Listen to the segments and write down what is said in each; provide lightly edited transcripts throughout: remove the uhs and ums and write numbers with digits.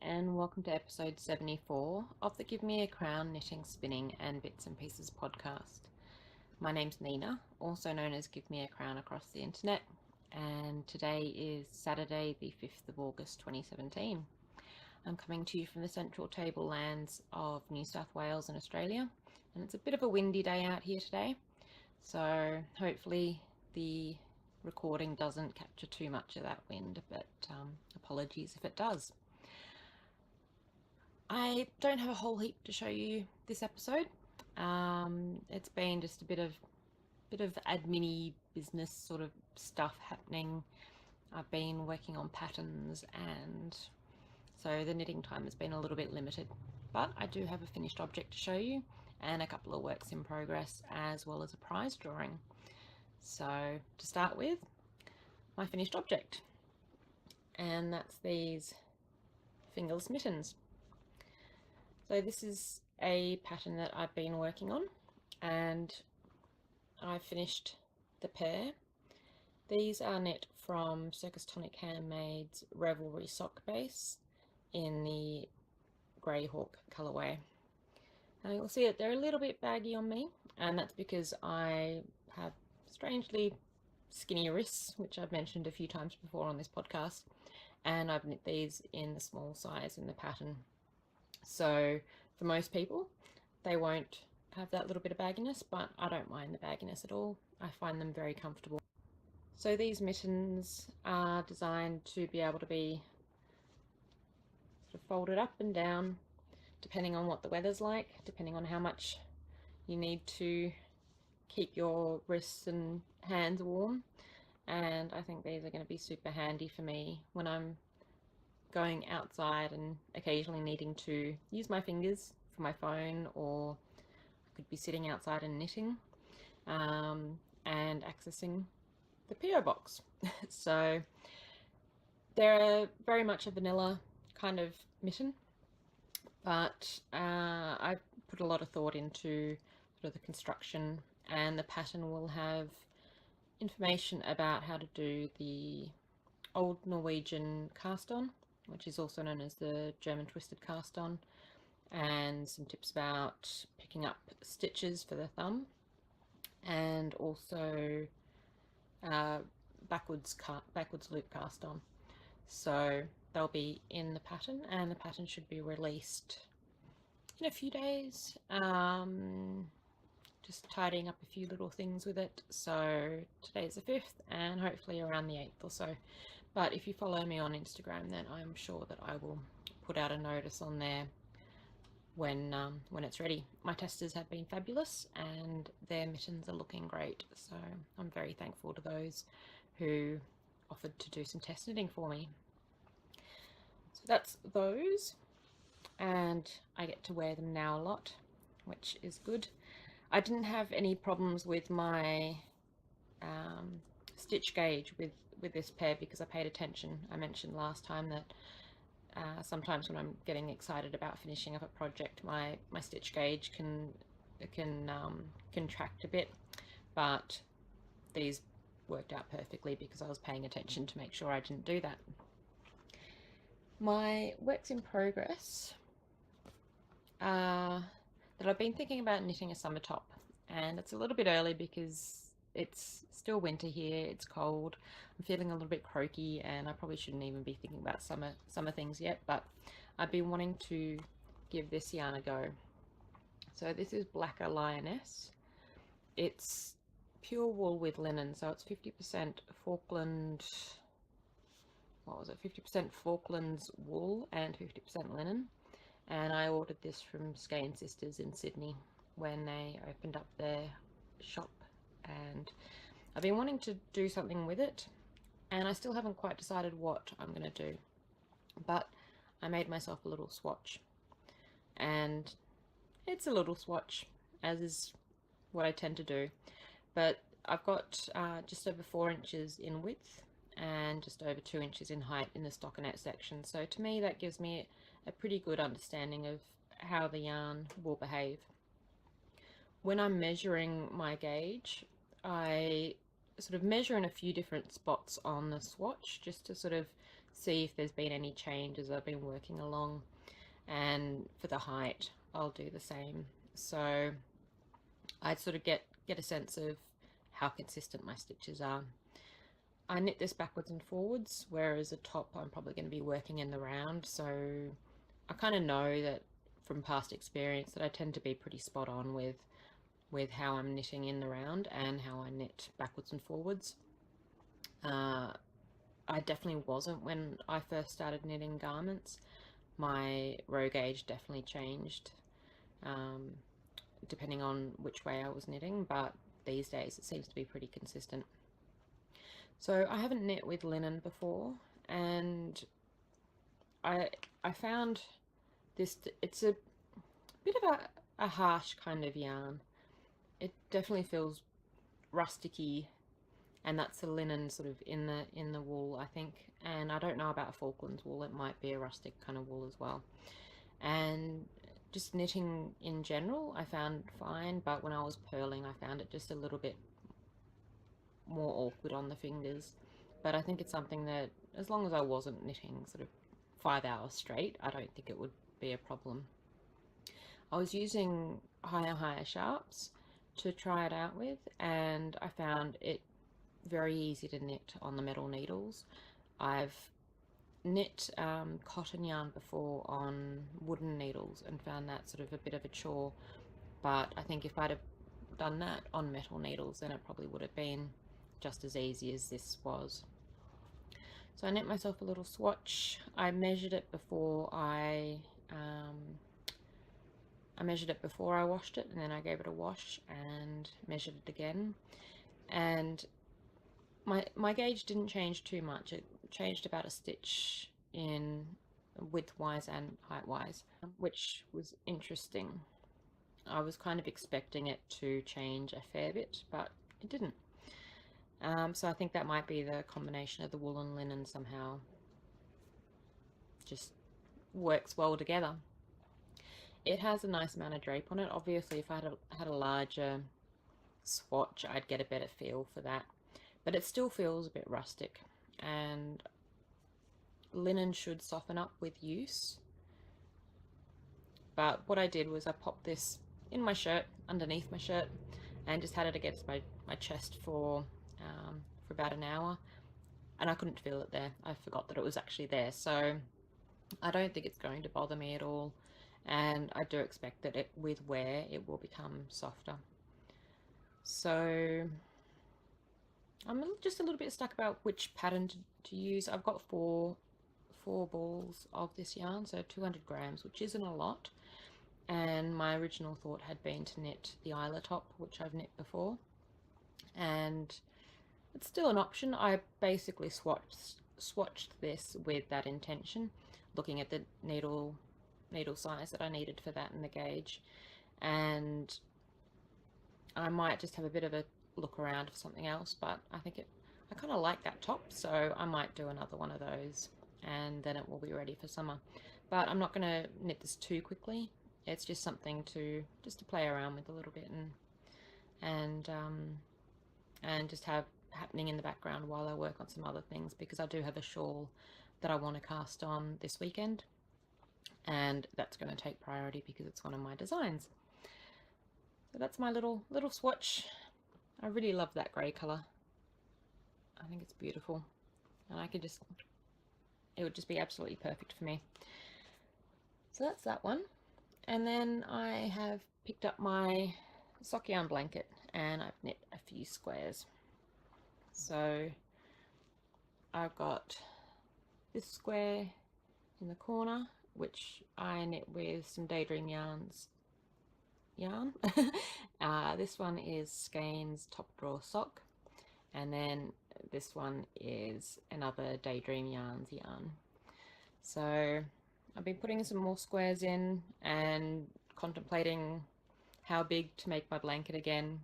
And welcome to episode 74 of the Give Me a Crown Knitting, Spinning and Bits and Pieces podcast. My name's Nina, also known as Give Me a Crown across the internet, and today is Saturday the 5th of August 2017. I'm coming to you from the central tablelands of New South Wales in Australia, and it's a bit of a windy day out here today, so hopefully the recording doesn't capture too much of that wind, but apologies if it does. I don't have a whole heap to show you this episode. It's been just a bit of admin-y business sort of stuff happening. I've been working on patterns, and so the knitting time has been a little bit limited, but I do have a finished object to show you and a couple of works in progress as well as a prize drawing. So to start with, my finished object, and that's these fingerless mittens. So this is a pattern that I've been working on, and I've finished the pair. These are knit from Circus Tonic Handmade's Revelry sock base in the Grey Hawk colourway. Now you'll see that they're a little bit baggy on me, and that's because I have strangely skinny wrists, which I've mentioned a few times before on this podcast, and I've knit these in the small size in the pattern. So for most people, they won't have that little bit of bagginess, but I don't mind the bagginess at all. I find them very comfortable. So these mittens are designed to be able to be sort of folded up and down, depending on what the weather's like, depending on how much you need to keep your wrists and hands warm. And I think these are going to be super handy for me when I'm going outside and occasionally needing to use my fingers for my phone, or I could be sitting outside and knitting and accessing the PO box. So they're very much a vanilla kind of mitten, but I've put a lot of thought into sort of the construction, and the pattern will have information about how to do the old Norwegian cast on, which is also known as the German twisted cast on, and some tips about picking up stitches for the thumb, and also backwards loop cast on. So they'll be in the pattern, and the pattern should be released in a few days. Just tidying up a few little things with it. So today's the 5th, and hopefully around the 8th or so. But if you follow me on Instagram, then I'm sure that I will put out a notice on there when it's ready. My testers have been fabulous, and their mittens are looking great. So I'm very thankful to those who offered to do some test knitting for me. So that's those, and I get to wear them now a lot, which is good. I didn't have any problems with my stitch gauge with this pair because I paid attention. I mentioned last time that sometimes when I'm getting excited about finishing up a project, my stitch gauge can contract a bit, but these worked out perfectly because I was paying attention to make sure I didn't do that. My works in progress are that I've been thinking about knitting a summer top, and it's a little bit early because it's still winter here, it's cold, I'm feeling a little bit croaky, and I probably shouldn't even be thinking about summer things yet, but I've been wanting to give this yarn a go. So this is Blacker Lioness. It's pure wool with linen, so it's 50% Falkland, what was it, 50% Falklands wool and 50% linen. And I ordered this from Skane Sisters in Sydney when they opened up their shop, and I've been wanting to do something with it, and I still haven't quite decided what I'm going to do, but I made myself a little swatch, and it's a little swatch, as is what I tend to do, but I've got just over 4 inches in width and just over 2 inches in height in the stockinette section, so to me that gives me a pretty good understanding of how the yarn will behave. When I'm measuring my gauge, I sort of measure in a few different spots on the swatch just to sort of see if there's been any change as I've been working along, and for the height I'll do the same. So I'd sort of get a sense of how consistent my stitches are. I knit this backwards and forwards, whereas a top I'm probably going to be working in the round, so I kind of know that from past experience that I tend to be pretty spot on with how I'm knitting in the round and how I knit backwards and forwards. I definitely wasn't when I first started knitting garments. My row gauge definitely changed depending on which way I was knitting, but these days it seems to be pretty consistent. So I haven't knit with linen before, and I found this, it's a bit of a harsh kind of yarn. It definitely feels rusticy, and that's the linen sort of in the wool, I think. And I don't know about Falklands wool, it might be a rustic kind of wool as well. And just knitting in general I found fine, but when I was purling I found it just a little bit more awkward on the fingers. But I think it's something that, as long as I wasn't knitting sort of 5 hours straight, I don't think it would be a problem. I was using higher sharps to try it out with, and I found it very easy to knit on the metal needles. I've knit cotton yarn before on wooden needles and found that sort of a bit of a chore, but I think if I'd have done that on metal needles then it probably would have been just as easy as this was. So I knit myself a little swatch. I measured it before I washed it, and then I gave it a wash and measured it again, and my gauge didn't change too much. It changed about a stitch in width-wise and height-wise, which was interesting. I was kind of expecting it to change a fair bit, but it didn't. So I think that might be the combination of the wool and linen somehow just works well together. It has a nice amount of drape on it. Obviously, if I had a larger swatch, I'd get a better feel for that. But it still feels a bit rustic, and linen should soften up with use. But what I did was I popped this in my shirt, underneath my shirt, and just had it against my chest for about an hour, and I couldn't feel it there. I forgot that it was actually there, so I don't think it's going to bother me at all, and I do expect that with wear it will become softer. So I'm just a little bit stuck about which pattern to use. I've got four balls of this yarn, so 200 grams, which isn't a lot, and my original thought had been to knit the Isla top, which I've knit before, and it's still an option. I basically swatched this with that intention, looking at the needle size that I needed for that and the gauge, and I might just have a bit of a look around for something else, but I think I kind of like that top, so I might do another one of those, and then it will be ready for summer. But I'm not going to knit this too quickly. It's just something to play around with a little bit, and just have happening in the background while I work on some other things, because I do have a shawl that I want to cast on this weekend, and that's going to take priority because it's one of my designs. So that's my little swatch. I really love that grey colour. I think it's beautiful, and it would just be absolutely perfect for me. So that's that one. And then I have picked up my sock yarn blanket, and I've knit a few squares. So I've got this square in the corner, which I knit with some Daydream Yarns yarn. This one is Skein's top drawer sock, and then this one is another Daydream Yarns yarn. So I've been putting some more squares in and contemplating how big to make my blanket again.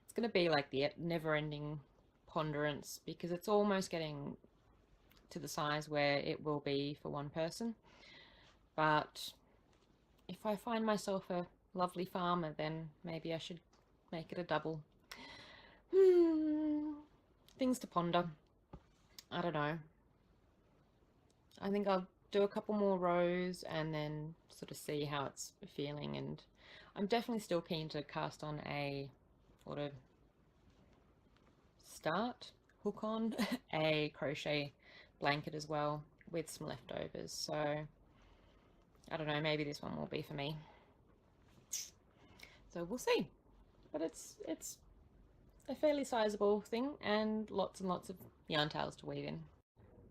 It's going to be like the never-ending ponderance, because it's almost getting to the size where it will be for one person. But if I find myself a lovely farmer, then maybe I should make it a double. Things to ponder. I don't know. I think I'll do a couple more rows and then sort of see how it's feeling. And I'm definitely still keen to cast on a, or to start, hook on a crochet blanket as well with some leftovers. So I don't know, maybe this one will be for me. So we'll see. But it's a fairly sizable thing and lots of yarn tails to weave in.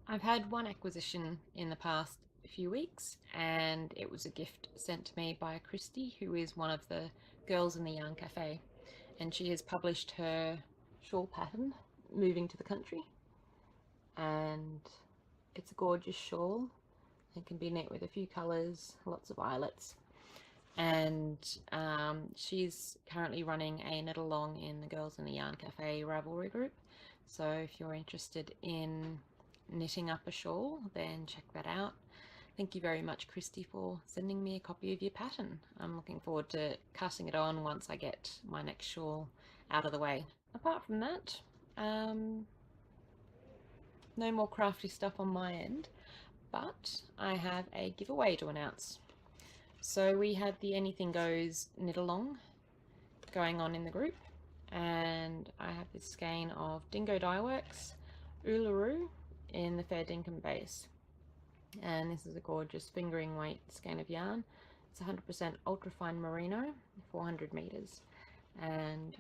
I've had one acquisition in the past few weeks, and it was a gift sent to me by Christy, who is one of the girls in the Yarn Cafe, and she has published her shawl pattern, Moving to the Country, and it's a gorgeous shawl. It can be knit with a few colours, lots of eyelets, and she's currently running a knit along in the Girls in the Yarn Cafe Ravelry group. So if you're interested in knitting up a shawl, then check that out. Thank you very much, Christy, for sending me a copy of your pattern. I'm looking forward to casting it on once I get my next shawl out of the way. Apart from that, no more crafty stuff on my end, but I have a giveaway to announce. So we had the Anything Goes knit along going on in the group, and I have this skein of Dingo Dyeworks Uluru in the Fair Dinkum base, and this is a gorgeous fingering weight skein of yarn. It's 100% ultrafine merino, 400 meters, and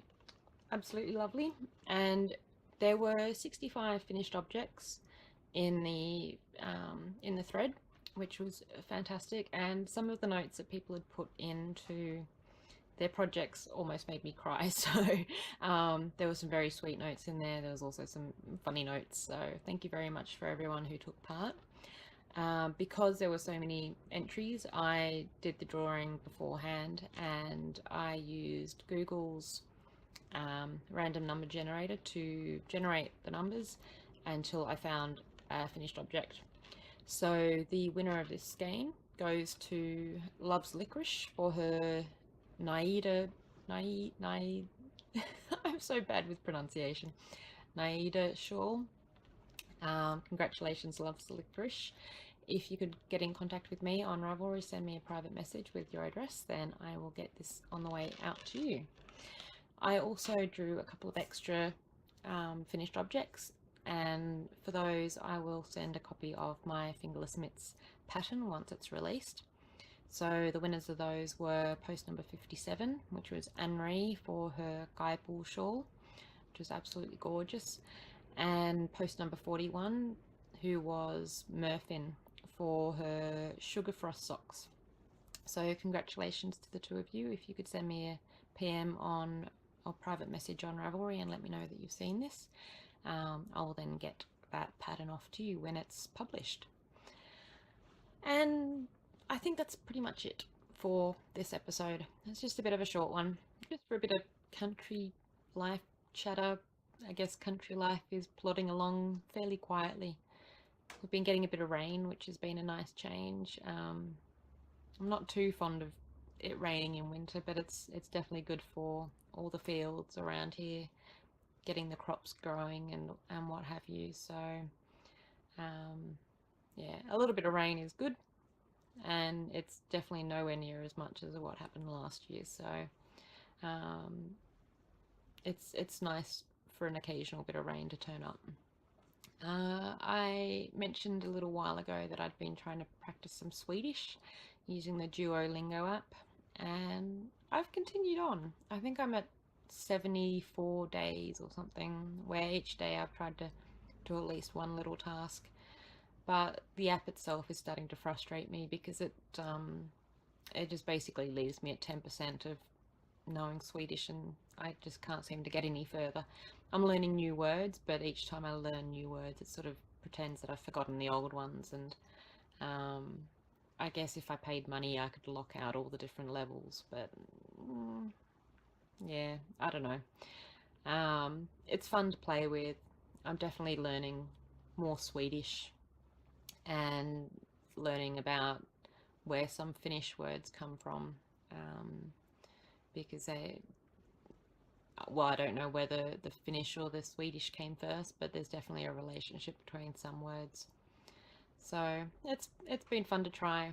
absolutely lovely. And there were 65 finished objects in the thread, which was fantastic, and some of the notes that people had put into their projects almost made me cry. So there were some very sweet notes in there. There was also some funny notes, so thank you very much for everyone who took part. Because there were so many entries, I did the drawing beforehand, and I used Google's random number generator to generate the numbers until I found a finished object. So the winner of this skein goes to Loves Licorice for her Naida, I'm so bad with pronunciation, Naida shawl. Congratulations, Loves Licorice. If you could get in contact with me on Ravelry, send me a private message with your address, then I will get this on the way out to you. I also drew a couple of extra finished objects, and for those I will send a copy of my Fingerless Mitts pattern once it's released. So the winners of those were post number 57, which was Anne-Marie for her Guy Bull shawl, which was absolutely gorgeous, and post number 41, who was Murphin for her Sugar Frost socks. So congratulations to the two of you. If you could send me a PM on or private message on Ravelry and let me know that you've seen this, I will then get that pattern off to you when it's published. And I think that's pretty much it for this episode. It's just a bit of a short one, just for a bit of country life chatter. I guess country life is plodding along fairly quietly. We've been getting a bit of rain, which has been a nice change. I'm not too fond of it raining in winter, but it's definitely good for all the fields around here, getting the crops growing and what have you. So yeah, a little bit of rain is good, and it's definitely nowhere near as much as what happened last year. So it's nice for an occasional bit of rain to turn up. I mentioned a little while ago that I'd been trying to practice some Swedish using the Duolingo app, and I've continued on. I think I'm at 74 days or something, where each day I've tried to do at least one little task. But the app itself is starting to frustrate me because it just basically leaves me at 10% of knowing Swedish, and I just can't seem to get any further. I'm learning new words, but each time I learn new words, it sort of pretends that I've forgotten the old ones, and I guess if I paid money, I could lock out all the different levels, but yeah, I don't know. It's fun to play with. I'm definitely learning more Swedish and learning about where some Finnish words come from, because well, I don't know whether the Finnish or the Swedish came first, but there's definitely a relationship between some words. So it's been fun to try,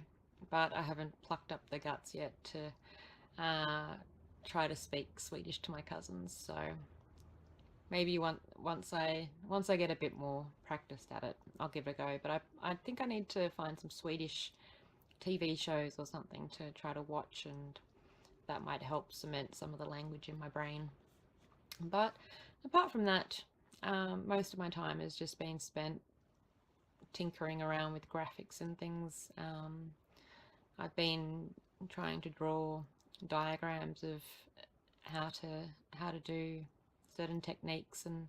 but I haven't plucked up the guts yet to try to speak Swedish to my cousins. So maybe once I get a bit more practiced at it, I'll give it a go. But I think I need to find some Swedish TV shows or something to try to watch, and that might help cement some of the language in my brain. But apart from that, most of my time has just been spent tinkering around with graphics and things. I've been trying to draw diagrams of how to how to do certain techniques and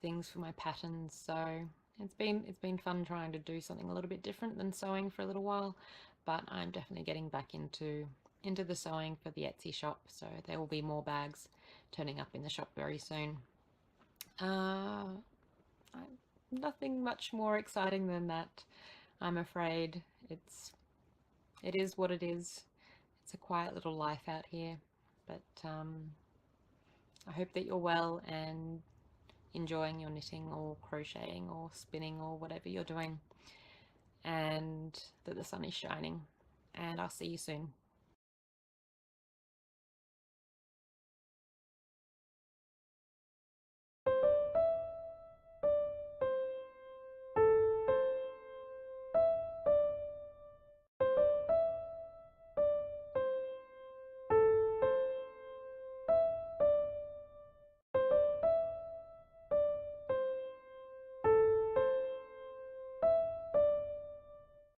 things for my patterns. So it's been fun trying to do something a little bit different than sewing for a little while, but I'm definitely getting back into the sewing for the Etsy shop. So there will be more bags turning up in the shop very soon. Uh, Nothing much more exciting than that, I'm afraid. It is what it is. It's a quiet little life out here, but I hope that you're well and enjoying your knitting or crocheting or spinning or whatever you're doing, and that the sun is shining. And I'll see you soon.